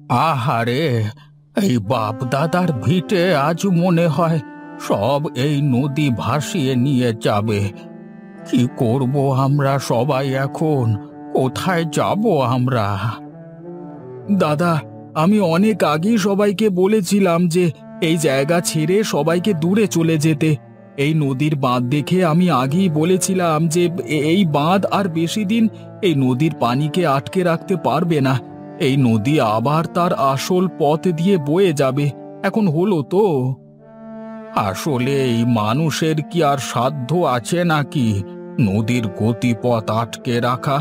আহারে, এই বাপ দাদার ভিটে আজ মনে হয় সব এই নদী ভাসিয়ে নিয়ে যাবে। কি করব আমরা সবাই এখন? কোথায় যাব আমরা? দাদা, আমি অনেক আগেই সবাইকে বলেছিলাম যে এই জায়গা ছেড়ে সবাইকে দূরে চলে যেতে। এই নদীর বাঁধ দেখে আমি আগেই বলেছিলাম যে এই বাঁধ আর বেশি দিন এই নদীর পানিকে আটকে রাখতে পারবে না। এই নদী আবার তার আসল পথ দিয়ে বয়ে যাবে। এখন হলো তো। আসলে এই মানুষের কি আর সাধ্য আছে নাকি নদীর গতিপথ আটকে রাখা?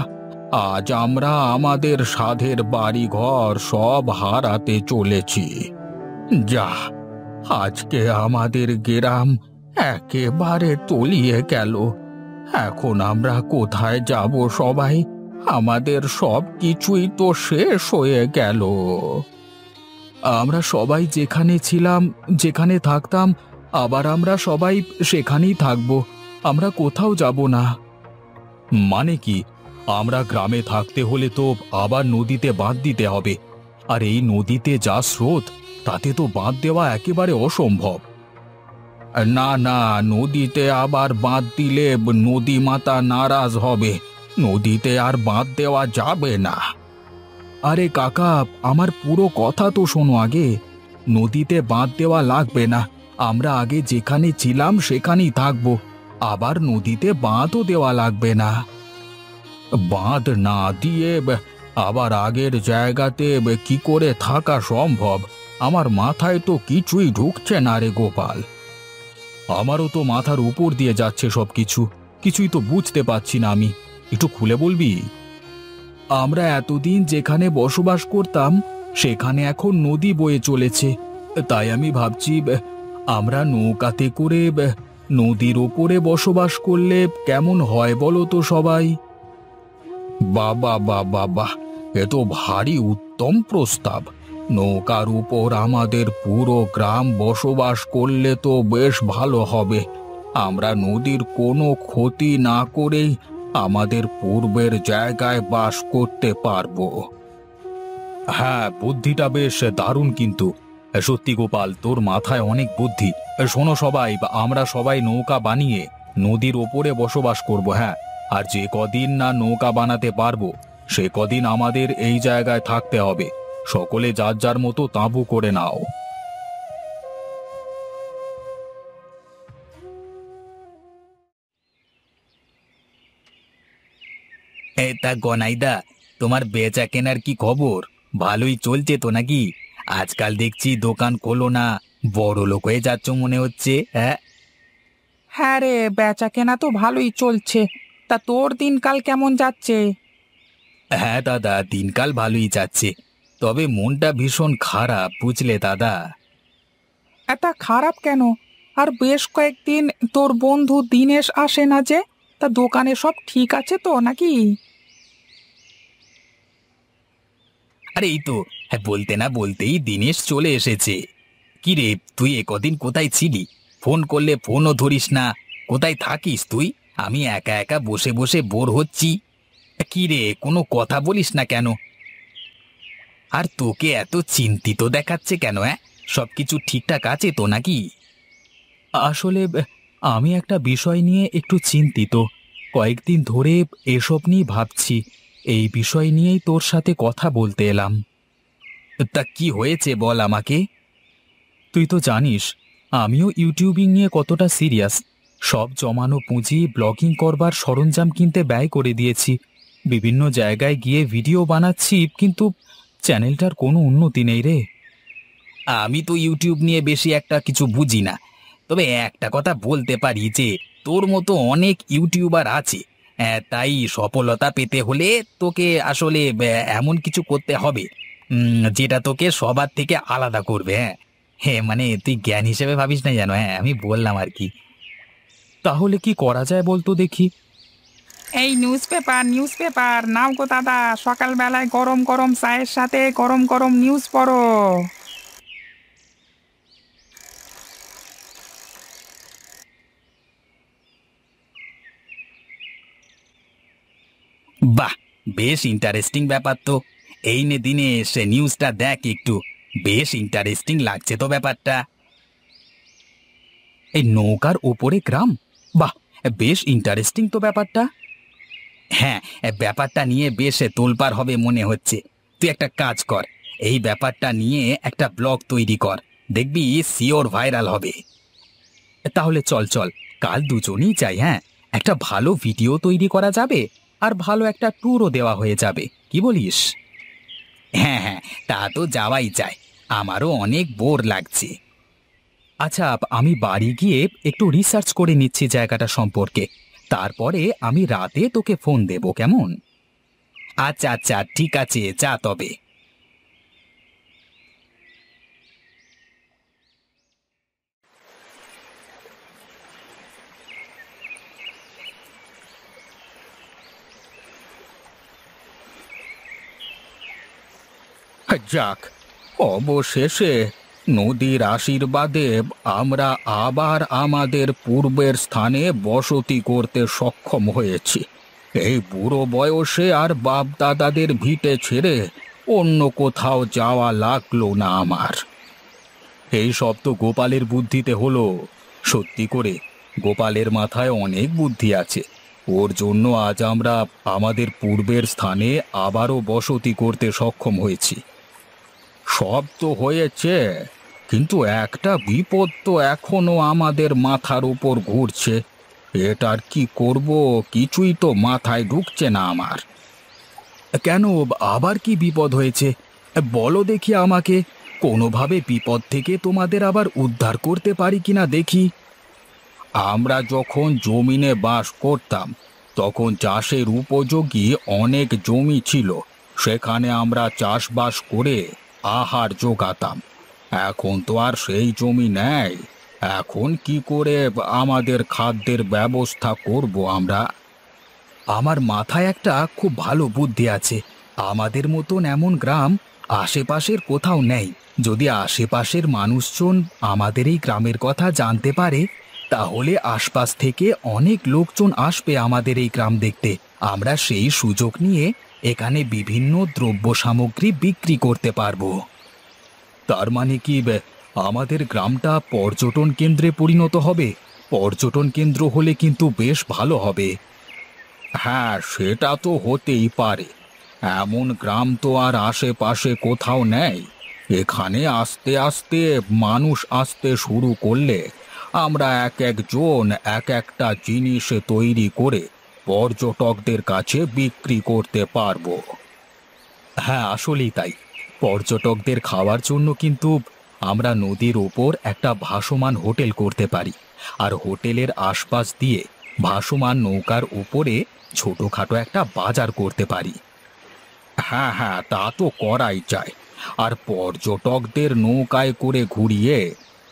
আজ আমরা আমাদের সাধের বাড়িঘর সব হারাতে চলেছি। যা, আজকে আমাদের গ্রাম একেবারে তলিয়ে গেল। এখন আমরা কোথায় যাব সবাই? আমাদের সব কিছুই তো শেষ হয়ে গেল। আমরা সবাই যেখানে ছিলাম, যেখানে থাকতাম, আবার আমরা সবাই সেখানেই থাকব। আমরা কোথাও যাব না। মানে কি? আমরা গ্রামে থাকতে হলে তো আবার নদীতে বাঁধ দিতে হবে। আর এই নদীতে যা স্রোত, তাতে তো বাঁধ দেওয়া একেবারে অসম্ভব। না না, নদীতে আবার বাঁধ দিলে নদী মাতা নারাজ হবে। নদীতে আর বাঁধ দেওয়া যাবে না। আরে কাকা, আমার পুরো কথা তো শোনো আগে। নদীতে বাঁধ দেওয়া লাগবে না। আমরা আগে যেখানে ছিলাম সেখানেই থাকবো। আবার নদীতে বাঁধও দেওয়া লাগবে না। বাঁধ না দিয়ে আবার আগের জায়গাতে কি করে থাকা সম্ভব? আমার মাথায় তো কিছুই ঢুকছে না রে গোপাল। আমারও তো মাথার উপর দিয়ে যাচ্ছে সবকিছু। কিছুই তো বুঝতে পারছি না আমি। একটু খুলে বলবি? আমরা এতদিন যেখানে বসবাস করতাম সেখানে এখন নদী বয়ে চলেছে। তাই আমি ভাবছি আমরা নৌকাতে করে নদীর ওপরে বসবাস করলে কেমন হয় বলো তো সবাই? বাবা বাবা বাহ, এ তো ভারী উত্তম প্রস্তাব। নৌকার উপর আমাদের পুরো গ্রাম বসবাস করলে তো বেশ ভালো হবে। আমরা নদীর কোনো ক্ষতি না করেই আমাদের পূর্বের জায়গায় বাস করতে পারবো। হ্যাঁ, বুদ্ধিটা বেশ দারুণ কিন্তু। সত্যি গোপাল, তোর মাথায় অনেক বুদ্ধি। শোনো সবাই, আমরা সবাই নৌকা বানিয়ে নদীর ওপরে বসবাস করব। হ্যাঁ, আর যে কদিন না নৌকা বানাতে পারবো সে কদিন আমাদের এই জায়গায় থাকতে হবে। সকলে যার যার মতো তাঁবু করে নাও। তা গনাইদা, তোমার বেচা কেনার কি খবর? ভালোই চলছে তো নাকি? আজকাল দেখছি দোকান খোলো না, বড় লোক হয়ে যাচ্ছ মনে হচ্ছে। হ্যাঁ হ্যাঁ রে, বেচা কেনা তো ভালোই চলছে। তা তোর দিনকাল কেমন যাচ্ছে? হ্যাঁ দাদা, দিনকাল ভালোই যাচ্ছে। তবে মনটা ভীষণ খারাপ, বুঝলে দাদা। এটা খারাপ কেন? আর বেশ কয়েকদিন তোর বন্ধু দিনেশ আসে না যে? তা দোকানে সব ঠিক আছে তো নাকি? আরে এই তো, হ্যাঁ, বলতে না বলতেই দিনেশ চলে এসেছে। কি রে, তুই এ কদিন কোথায় ছিলি? ফোন করলে ফোনও ধরিস না। কোথায় থাকিস তুই? আমি একা একা বসে বসে বোর হচ্ছি। কি রে, কোনো কথা বলিস না কেন? আর তোকে এত চিন্তিত দেখাচ্ছে কেন? সবকিছু ঠিকঠাক আছে তো নাকি? আসলে আমি একটা বিষয় নিয়ে একটু চিন্তিত। কয়েকদিন ধরে এসব নিয়ে ভাবছি। এই বিষয় নিয়েই তোর সাথে কথা বলতে এলাম। তা কি হয়েছে বল আমাকে। তুই তো জানিস আমিও ইউটিউবিং নিয়ে কতটা সিরিয়াস। সব জমানো পুঁজি ব্লগিং করবার সরঞ্জাম কিনতে ব্যয় করে দিয়েছি। বিভিন্ন জায়গায় গিয়ে ভিডিও বানাচ্ছি, কিন্তু চ্যানেলটার কোনো উন্নতি নেই রে। আমি তো ইউটিউব নিয়ে বেশি একটা কিছু বুঝি না। তবে একটা কথা বলতে পারি যে তোর মতো অনেক ইউটিউবার আছে। তাই সফলতা পেতে হলে তোকে আসলে এমন কিছু করতে হবে যেটা তোকে সবার থেকে আলাদা করবে। হ্যাঁ হ্যাঁ, মানে তুই জ্ঞান হিসেবে ভাবিস না যেন। হ্যাঁ, আমি বললাম আর কি। তাহলে কি করা যায় বলতো দেখি। এই নিউজ পেপার নাও গো দাদা, সকালবেলায় গরম গরম চায়ের সাথে গরম গরম নিউজ পড়ো। বাহ, বেশ ইন্টারেস্টিং ব্যাপার তো। এই নে দিনেশ, নিউজটা দেখ একটু, বেশ ইন্টারেস্টিং লাগছে তো ব্যাপারটা। এই নৌকার ওপরে গ্রাম? বাহ, বেশ ইন্টারেস্টিং তো ব্যাপারটা। হ্যাঁ, ব্যাপারটা নিয়ে বেশ তোলপাড় হবে মনে হচ্ছে। তুই একটা কাজ কর, এই ব্যাপারটা নিয়ে একটা ব্লগ তৈরি কর, দেখবি শিওর ভাইরাল হবে। তাহলে চল চল, কাল দুজনেই চাই। হ্যাঁ, একটা ভালো ভিডিও তৈরি করা যাবে, আর ভালো একটা ট্যুরও দেওয়া হয়ে যাবে, কি বলিস? হ্যাঁ হ্যাঁ, তা তো যাওয়াই যায়, আমারও অনেক বোর লাগছে। আচ্ছা, আমি বাড়ি গিয়ে একটু রিসার্চ করে নিচ্ছি জায়গাটা সম্পর্কে, তারপরে আমি রাতে তোকে ফোন দেব, কেমন? আচ্ছা আচ্ছা, ঠিক আছে, যা তবে। যাক, অবশেষে নদীর আশীর্বাদে আমরা আবার আমাদের পূর্বের স্থানে বসতি করতে সক্ষম হয়েছি। এই বুড়ো বয়সে আর বাপ দাদাদের ভিটে ছেড়ে অন্য কোথাও যাওয়া লাগলো না আমার। এই সব তো গোপালের বুদ্ধিতে হলো। সত্যি করে গোপালের মাথায় অনেক বুদ্ধি আছে, ওর জন্য আজ আমরা আমাদের পূর্বের স্থানে আবারও বসতি করতে সক্ষম হয়েছি। সব তো হয়েছে, কিন্তু একটা বিপদ তো এখনো আমাদের মাথার উপর ঘুরছে। এটার কি করব কিছুই তো মাথায় ঢুকছে না আমার। কেন, আবার কি বিপদ হয়েছে? বলো দেখি আমাকে, কোনোভাবে বিপদ থেকে তোমাদের আবার উদ্ধার করতে পারি কিনা দেখি। আমরা যখন জমিনে বাস করতাম তখন চাষের উপযোগী অনেক জমি ছিল, সেখানে আমরা চাষবাস করে আহার জোগাতাম। এখন তো আর সেই জমি নেই। এখন কি করে আমাদের খাদ্যের ব্যবস্থা করব আমরা? আমার মাথায় একটা খুব ভালো বুদ্ধি আছে। আমাদের মতন এমন গ্রাম আশেপাশের কোথাও নেই। যদি আশেপাশের মানুষজন আমাদের এই গ্রামের কথা জানতে পারে, তাহলে আশপাশ থেকে অনেক লোকজন আসবে আমাদের এই গ্রাম দেখতে। আমরা সেই সুযোগ নিয়ে এখানে বিভিন্ন দ্রব্য সামগ্রী বিক্রি করতে পারবো। তার মানে কি আমাদের গ্রামটা পর্যটন কেন্দ্রে পরিণত হবে? পর্যটন কেন্দ্র হলে কিন্তু বেশ ভালো হবে। হ্যাঁ, সেটা তো হতেই পারে। এমন গ্রাম তো আর আশেপাশে কোথাও নেই। এখানে আস্তে আস্তে মানুষ আসতে শুরু করলে আমরা এক একজন এক একটা জিনিস তৈরি করে পর্যটকদের কাছে বিক্রি করতে পারবো। হ্যাঁ, আসলেই তাই। পর্যটকদের খাওয়ার জন্য কিন্তু আমরা নদীর ওপর একটা ভাসমান হোটেল করতে পারি, আর হোটেলের আশপাশ দিয়ে ভাসমান নৌকার উপরে ছোটখাটো একটা বাজার করতে পারি। হ্যাঁ হ্যাঁ, তা তো করাই যায়। আর পর্যটকদের নৌকায় করে ঘুরিয়ে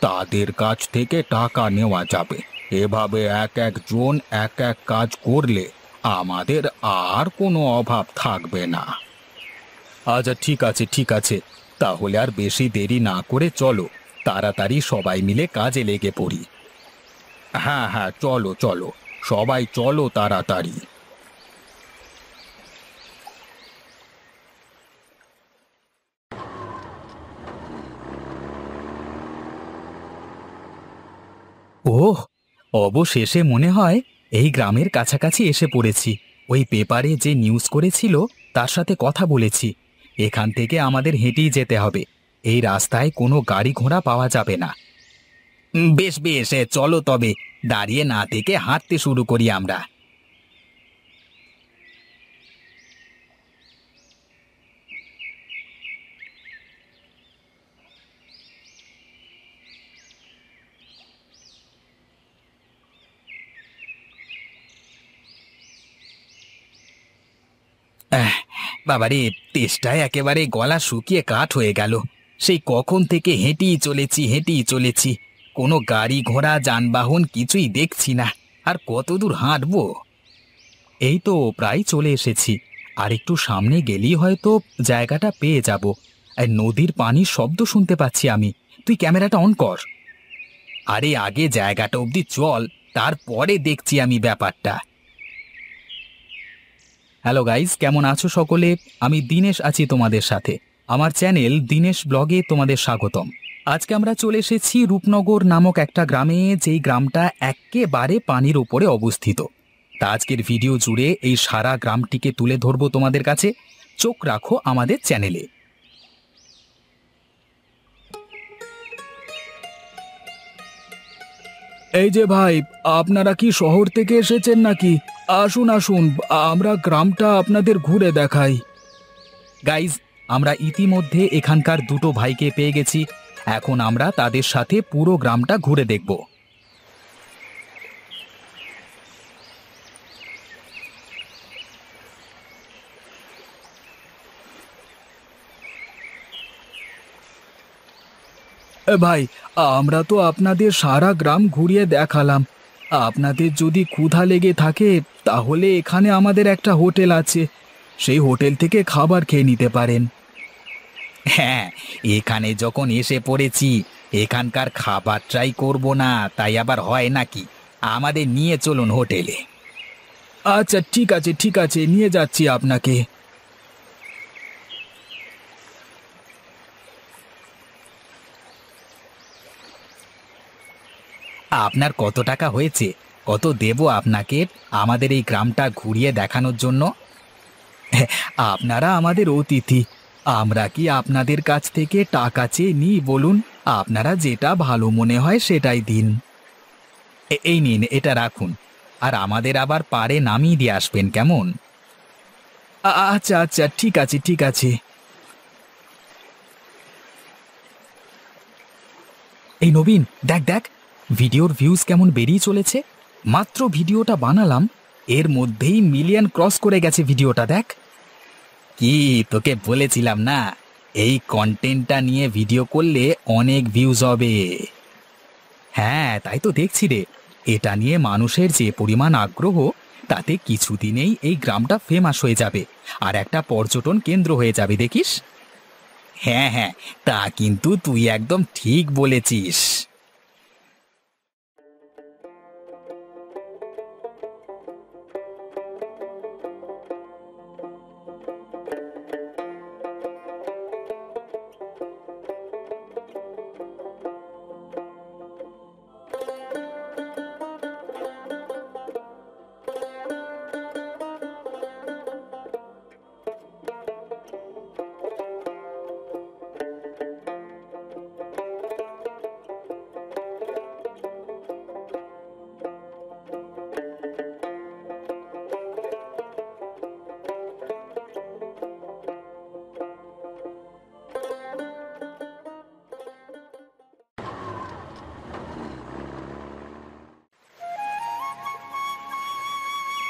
তাদের কাছ থেকে টাকা নেওয়া যাবে। এভাবে এক একজন এক এক কাজ করলে আমাদের আর কোনো অভাব থাকবে না। আচ্ছা, ঠিক আছে ঠিক আছে, তাহলে আর বেশি দেরি না করে চলো, তাড়াতাড়ি সবাই মিলে কাজে লেগে পড়ি। হ্যাঁ হ্যাঁ, চলো চলো, সবাই চলো তাড়াতাড়ি। ওহ, অবশেষে মনে হয় এই গ্রামের কাছাকাছি এসে পড়েছি। ওই পেপারে যে নিউজ করেছিল তার সাথে কথা বলেছি। এখান থেকে আমাদের হেঁটেই যেতে হবে। এই রাস্তায় কোনো গাড়ি ঘোড়া পাওয়া যাবে না। বেশ বেশ, চলো তবে, দাঁড়িয়ে না থেকে হাঁটতে শুরু করি আমরা। বাবারে, তেষ্টায় একেবারে গলা শুকিয়ে কাঠ হয়ে গেল। সেই কখন থেকে হেঁটেই চলেছি, কোনো গাড়ি ঘোড়া যানবাহন কিছুই দেখছি না। আর কত দূর হাঁটবো? এই তো প্রায় চলে এসেছি, আর একটু সামনে গেলেই হয়তো জায়গাটা পেয়ে যাব। আর নদীর পানির শব্দ শুনতে পাচ্ছি আমি। তুই ক্যামেরাটা অন কর। আরে আগে জায়গাটা অবধি চল, তারপরে দেখছি আমি ব্যাপারটা। হ্যালো গাইস, কেমন আছো সকলে? আমি দিনেশ আছি তোমাদের সাথে। আমার চ্যানেল দিনেশ ব্লগে তোমাদের স্বাগতম। আজকে আমরা চলে এসেছি রূপনগর নামক একটা গ্রামে, যেই গ্রামটা এক্কেবারে পানির উপরে অবস্থিত। তা আজকের ভিডিও জুড়ে এই সারা গ্রামটিকে তুলে ধরবো তোমাদের কাছে। চোখ রাখো আমাদের চ্যানেলে। এই যে ভাই, আপনারা কি শহর থেকে এসেছেন নাকি? আসুন আসুন, আমরা গ্রামটা আপনাদের ঘুরে দেখাই। গাইজ, আমরা ইতিমধ্যে এখানকার দুটো ভাইকে পেয়ে গেছি। এখন আমরা তাদের সাথে পুরো গ্রামটা ঘুরে দেখব। ভাই, আমরা তো আপনাদের সারা গ্রাম ঘুরিয়ে দেখালাম। আপনাদের যদি ক্ষুধা লেগে থাকে তাহলে এখানে আমাদের একটা হোটেল আছে, সেই হোটেল থেকে খাবার খেয়ে নিতে পারেন। হ্যাঁ, এখানে যখন এসে পড়েছি, এখানকার খাবার ট্রাই করব না তাই আবার হয় নাকি? আমাদের নিয়ে চলুন হোটেলে। আচ্ছা ঠিক আছে ঠিক আছে, নিয়ে যাচ্ছি আপনাকে। আপনার কত টাকা হয়েছে? কত দেব আপনাকে আমাদের এই গ্রামটা ঘুরিয়ে দেখানোর জন্য? আপনারা আমাদের অতিথি, আমরা কি আপনাদের কাছ থেকে টাকা চেয়ে নিই বলুন? আপনারা যেটা ভালো মনে হয় সেটাই দিন। এই নিন, এটা রাখুন। আর আমাদের আবার পাড়ে নামিয়ে দিয়ে আসবেন, কেমন? আচ্ছা আচ্ছা ঠিক আছে ঠিক আছে। এই নবীন, দেখ দেখ, ভিডিওর ভিউজ কেমন বেরিয়ে চলেছে। মাত্র ভিডিওটা বানালাম, এর মধ্যেই মিলিয়ন ক্রস করে গেছে ভিডিওটা, দেখ। কি তোকে বলেছিলাম না, এই কন্টেন্টটা নিয়ে ভিডিও করলে অনেক ভিউজ হবে। হ্যাঁ, তাই তো দেখছি রে। এটা নিয়ে মানুষের যে পরিমাণ আগ্রহ, তাতে কিছুদিনেই এই গ্রামটা ফেমাস হয়ে যাবে আর একটা পর্যটন কেন্দ্র হয়ে যাবে, দেখিস। হ্যাঁ হ্যাঁ, তা কিন্তু তুই একদম ঠিক বলেছিস।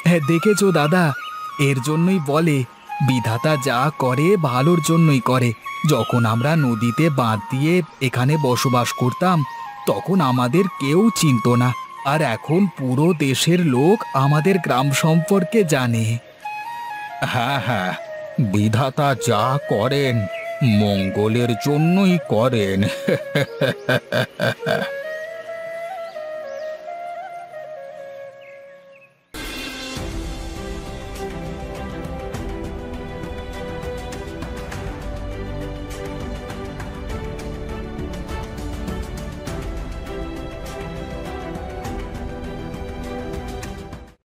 হ্যাঁ দেখেছো দাদা, এর জন্যই বলে বিধাতা যা করে ভালোর জন্যই করে। যখন আমরা নদীতে বাঁধ দিয়ে এখানে বসবাস করতাম, তখন আমাদের কেউ চিনতো না, আর এখন পুরো দেশের লোক আমাদের গ্রাম সম্পর্কে জানে। হ্যাঁ হ্যাঁ, বিধাতা যা করেন মঙ্গলের জন্যই করেন।